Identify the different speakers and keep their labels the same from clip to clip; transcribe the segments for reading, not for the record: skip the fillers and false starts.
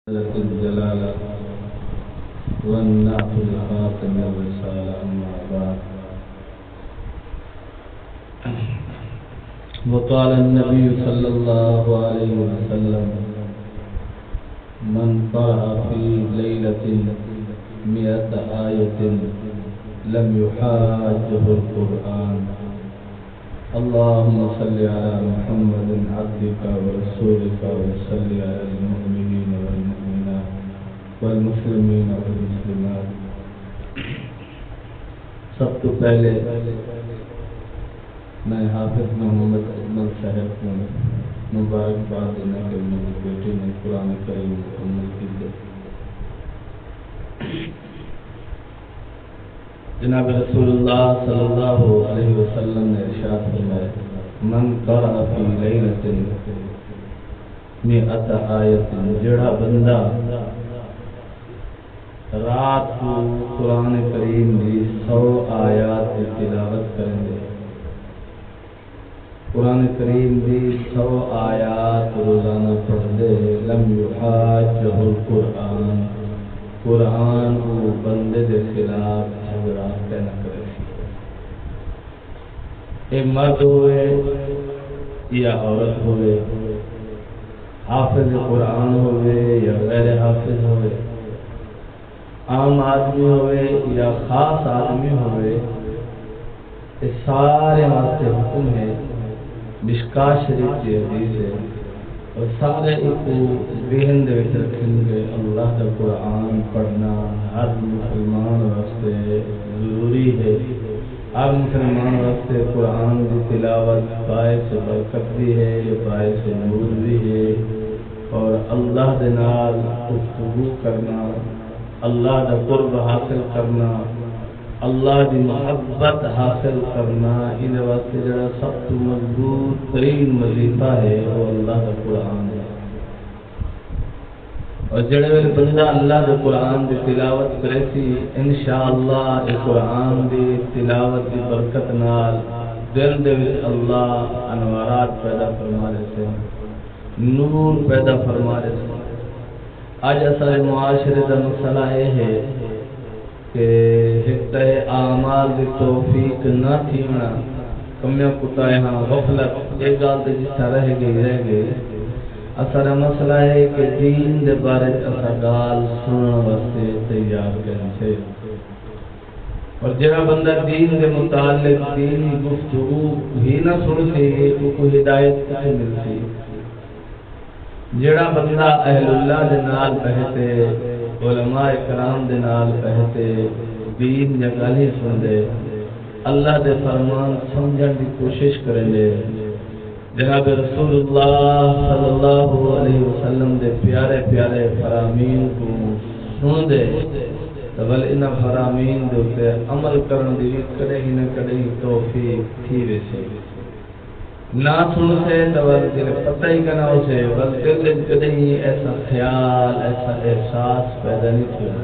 Speaker 1: الجلالة والنعت لخاتم الرسالة أما بعد. وقال النبي صلى الله عليه وسلم: من قرأ في ليلة 100 آية لم يحاجه القرآن. اللهم صل على محمد عبدك ورسولك وصل على المؤمنين والمؤمنات والمسلمين والمسلمات. سب تو پہلے میں حافظ محمد اجمل صاحب کو مبارکباد دینا کہ میری بیٹی نے قرآن کریم مکمل کی. جناب رسول اللہ صلی اللہ علیہ وسلم نے ارشاد فرمایا: من قرأ فی لیلۃ 100 آیۃ، جڑا بندہ رات کو قرآن کریم کی 100 آیات کی تلاوت کرے، قرآن کریم کی 100 آیات روزانہ پڑھ دے، لم یحاجہ القرآن، قرآن کو بندے کے خلاف جھگڑا نہ کرے. ایک مرد ہوئے یا عورت ہوئے، حافظ قرآن ہوئے یا غیر حافظ ہوئے، عام آدمی ہوئے یا خاص آدمی ہوئے، اس سارے واسطے حکم ہے. مشکات شریف کی حدیث ہے اور سارے کو ذہن دے وچ رکھیں گے. اللہ کا قرآن پڑھنا ہر مسلمان واسطے ضروری ہے. ہر مسلمان واسطے قرآن کی تلاوت باعث برکت بھی ہے، باعث نور بھی ہے، اور اللہ دے نال گفتگو کرنا، اللہ دا قرب حاصل کرنا، اللہ دی محبت حاصل کرنا، ان واسطے جڑا سب تو مضبوط ترین وظیفہ ہے وہ اللہ دا قرآن ہے. اور جڑے ویلے بندہ اللہ دے قرآن دی تلاوت کرے سی، انشاءاللہ اس قرآن دی تلاوت دی برکت نال دل دے وچ اللہ انوارات پیدا فرما رہے سے، نور پیدا فرما رہے سے. آج اصل معاشرے کا مسئلہ یہ ہے کہ حصہ اعمال دی توفیق نہ تھینا، کمیاں کوتاہیاں، غفلت، ایک گل تے جس طرح رہ گئی. اصل مسئلہ ہے کہ دین دے بارے اسا گال سنن واسطے تیار کرن سے، اور جڑا بندہ دین دے متعلق دینی گفتگو ہی نہ سنتے تو کوئی ہدایت نہیں ملتی. جڑا بندہ اہل اللہ دے نال بہتے، علماء کرام دے نال بہتے، دین دی گل سن دے، اللہ دے فرمان سمجھن دی کوشش کرے، جناب رسول اللہ صلی اللہ علیہ وسلم دے پیارے پیارے فرامین کو سن دے، تو بل ان فرامین دے اوپر عمل کرن دی کدے ہی نہ کدے توفیق تھی ویسی. نہ سن سے تو دل پتہ ہی نہ ہو سے، بس دل میں کدے ہی ایسا خیال، ایسا احساس پیدا نہیں کیا.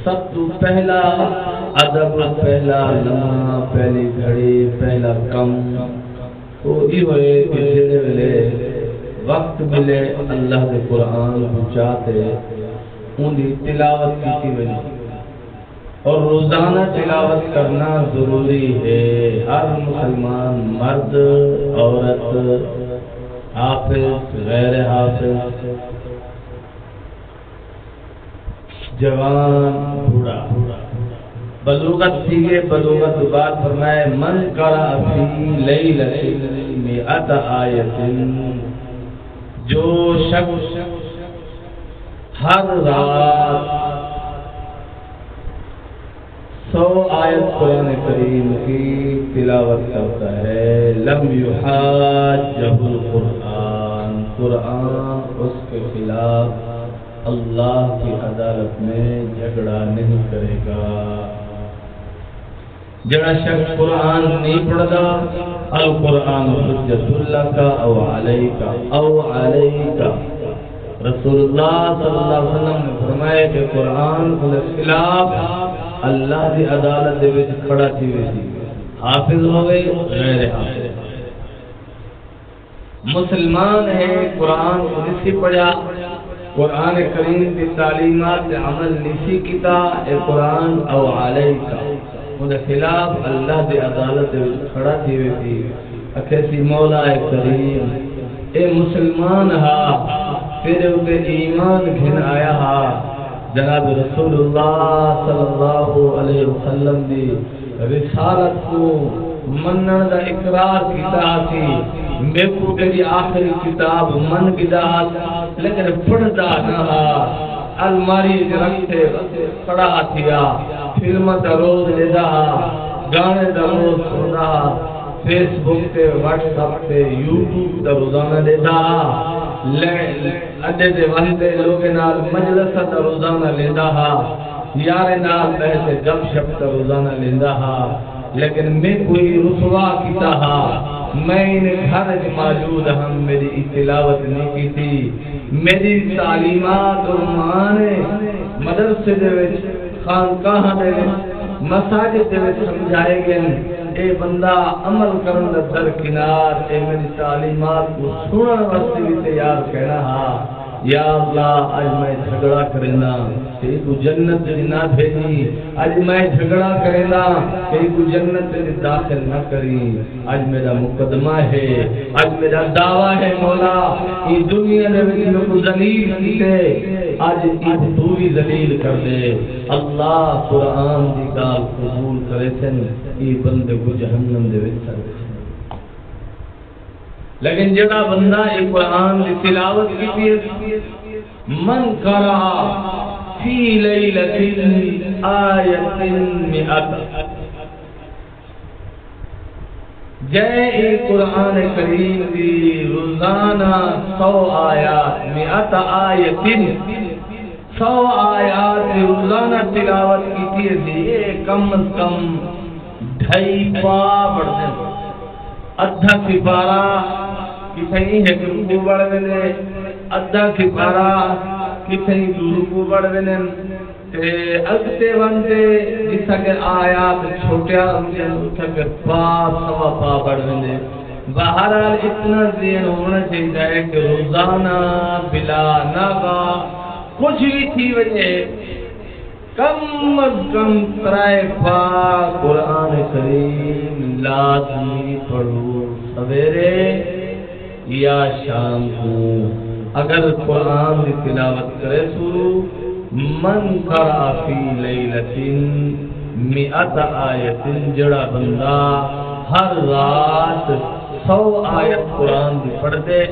Speaker 1: سب تو پہلا ادب، پہلا لمحہ، پہلی گھڑی، پہلا کم تو یہ ہوئے کہ جڑے ویلے وقت ملے اللہ کے قرآن کو چاہتے ان کی تلاوت کی وجہ، اور روزانہ تلاوت کرنا ضروری ہے. ہر مسلمان مرد، عورت، حافظ، غیر حافظ، جوان، بوڑھا، بلوغت تھی، بلوغت بعد فرمائے: من قرأ فی لیلۃ 100 آیۃ، جو شخص ہر رات 100 آیت قرآن کریم کی تلاوت کرتا ہے، لم یحاجہ القرآن، قرآن اس کے خلاف اللہ کی عدالت میں جھگڑا نہیں کرے گا. جڑا شخص قرآن نہیں پڑھتا، القرآن حجت لک او علیک او علیک، رسول اللہ صلی اللہ علیہ وسلم نے فرمایا کہ قرآن کے خلاف اللہ کی عدالت دے وچ کھڑا تھی ویسی، حافظ ہوئے غیر حافظ. مسلمان ہے قرآن کو نسی پڑھا، قرآن کریم کی تعلیمات عمل نسی کیتا، اے قرآن او علیکا ان خلاف اللہ دی عدالت کھڑا تھی ویسی اکیسی مولا کریم اے مسلمان ہا پھر اوپے ایمان گھن آیا ہا جناب رسول اللہ صلی اللہ علیہ وسلم دی رسالت کو منن دا اقرار کیتا تھی، میں کو تیری آخری کتاب من گدا لیکن پڑھدا نہ، الماری رکھتے کھڑا تھیا، فلم دا روز لیدا، گانے دا روز سندا، فیس بک تے واٹس ایپ تے یوٹیوب دا روزانہ لیدا، اڈے دے واسطے لوگے نال مجلس دا روزانہ لیدا، یار نال بیٹھے گپ شپ دا روزانہ لیدا، لیکن میں کوئی رسوا کیتا ہا، میں ان گھر موجود ہم میری تلاوت نہیں کی تھی، میری تعلیمات اور معنی مدرسے دے وچ خانقاہ دے وچ مساجد دے وچ سمجھائے گئے، اے بندہ عمل کرن دا درکنار اے میری تعلیمات کو سنن واسطے بھی تیار کہنا ہا، یا اللہ آج میں جھگڑا کرنا کہ تو جنت نہ بھیجی، آج میں جھگڑا کرنا کہ تو جنت داخل نہ کری، آج میرا مقدمہ ہے، آج میرا دعویٰ ہے مولا یہ دنیا نے میرے کو ذلیل کیتے، آج تو بھی ذلیل کر دے، اللہ قرآن دی گال قبول کرے سن یہ بندے کو جہنم دے وچ سر، لیکن جڑا بندہ ایک قرآن کی تلاوت کی من قرأ فی لیلۃ آیۃ مئۃ، جے قرآن کریم کی روزانہ 100 آیات، مئۃ آیۃ 100 آیات روزانہ تلاوت کی تھی، کم از کم 2.5 پا پڑھتے ہیں، ادھا سپارہ کتنی ایک رکو بڑھ وینے، ادھا سپارہ کتنی دو رکو بڑھ وینے، اگتے وندے جسا کہ آیات چھوٹیا جسا کہ سوا پا بڑھ وینے، بہرحال اتنا ذہن ہونا چاہیے کہ روزانہ بلا ناغا کچھ بھی تھی وجہ کم از کم 3 پا قرآن کریم لازمی پڑھو، سویرے یا شام کو اگر قرآن کی تلاوت کرے سو، من قرأ فی لیلۃ مئۃ آیۃ، جڑا بندہ ہر رات 100 آیت قرآن کی پڑھ دے،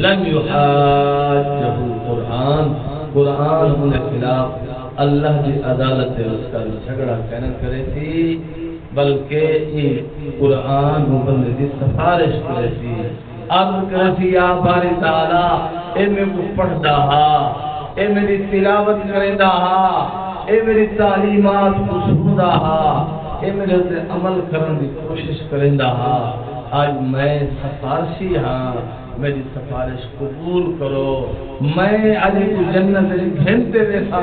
Speaker 1: لم یحاجہ قرآن، قرآن کے خلاف اللہ کی عدالت اس کا جھگڑا کہنا کرے تھی، بلکہ یہ قرآن بندے کی سفارش کرے تھی، عرض کرے تھی یا باری تعالی اے میں کو پڑھ دا ہا، اے میری تلاوت کرے دا ہا، اے میری تعلیمات کو سن دا ہا، اے میرے سے عمل کرنے کی کوشش کرے دا ہا، آج میں سفارشی ہاں، میری سفارش قبول کرو، میں آج کو جنت گھنتے دیتا،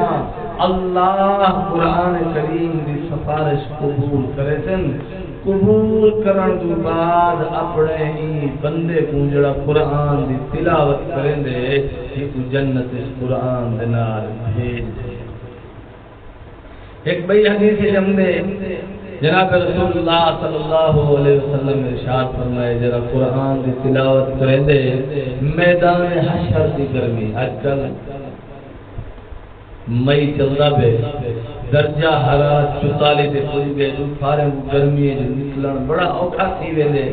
Speaker 1: اللہ قرآن کریم کی سفارش قبول کرے سن، قبول کرن تو بعد اپنے ہی بندے کو جڑا قرآن دی تلاوت کریں دے یہ کو جنت قرآن دے نال بھیج دے۔ ایک بھئی حدیث جمدے جناب رسول اللہ صلی اللہ علیہ وسلم ارشاد فرمائے جڑا قرآن دی تلاوت کریں دے میدان حشر دی گرمی، آج کل مئی چلدا پہ درجہ حرارت 44 تے پہنچ گئے، جو سارے گرمی جو نکلن بڑا اوکھا تھی ویندے،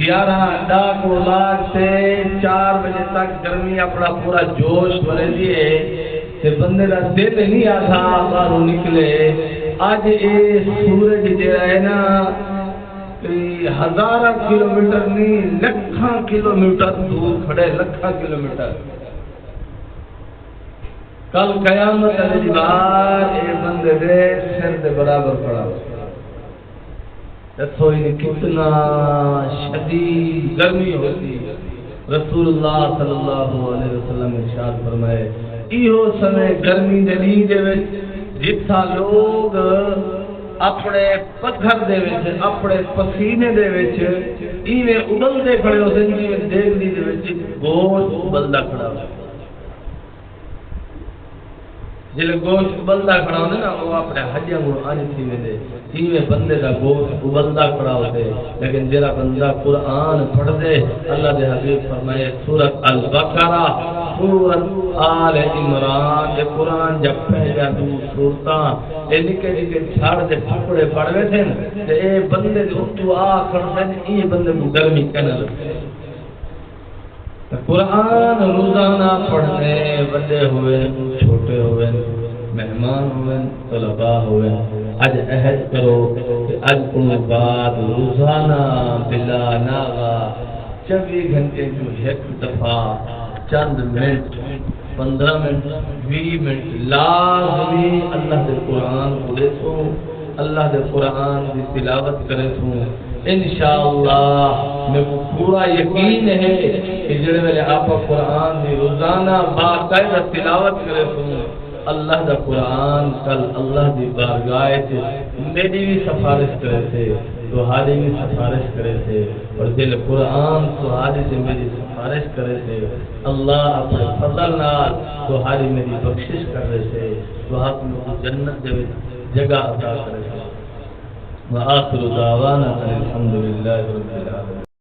Speaker 1: 11 کو لاگ سے 4 بجے تک گرمی اپنا پورا جوش بھرے دیے تے بندے دا دل نہیں آتا باہر نکلے۔ آج اے سورج جڑا ہے نا 1000 کلومیٹر نہیں لکھاں کلومیٹر دور کھڑے، لکھاں کلومیٹر۔ کل قیامت علی بار اے بندے دے سر دے برابر پڑا، دسو یہ کتنا شدید گرمی ہوتی۔ رسول اللہ صلی اللہ علیہ وسلم ارشاد فرمائے ایہو سمے گرمی دے دے وچ جتھا لوگ اپنے پتھر دے وچ اپنے پسینے دے وچ ایویں ابلدے کھڑے ہو سن جی دیگلی دے وچ گوشت ابلدا کھڑا ہو جلے گوشت ابلدا کھڑا ہوندے نا وہ اپنے ہڈیاں کو آنی تھی ویندے ایویں بندے دا گوشت ابلدا کھڑا ہوندے لیکن جڑا بندہ قرآن پڑھ دے اللہ دے حبیب فرمائے سورۃ البقرہ سورۃ آل عمران دے قرآن جب پہلا دو سورتاں اے نکے نکے چھڑ دے ٹکڑے پڑھوے تھے تے اے بندے دے اتو آکھڑ دے ای بندے کو گرمی کنا لگے قرآن روزانہ پڑھنے بڑے ہوئے چھوٹے ہوئے مہمان ہوئے طلباء ہوئے اج عہد کرو کہ اج کو بعد روزانہ بلا ناغا 24 گھنٹے جو ایک دفعہ چند منٹ 15 منٹ 20 منٹ لازمی اللہ دے قرآن کو دیکھو اللہ دے قرآن کی تلاوت کرے تو انشاءاللہ میں پورا یقین ہے کہ جڑے ویلے آپ قرآن دی روزانہ باقاعدہ تلاوت کرے تو اللہ دا قرآن کل اللہ دی بارگاہ سے میری بھی سفارش کرے تھے تمہاری بھی سفارش کرے تھے اور دل قرآن تمہاری سے میری سفارش کرے تھے اللہ اپنے فضل نال تمہاری میری بخشش کر رہے تھے تو آپ کو جنت دے جگہ عطا کرے تھے وآخر دعوانا الحمدللہ رب العالمین.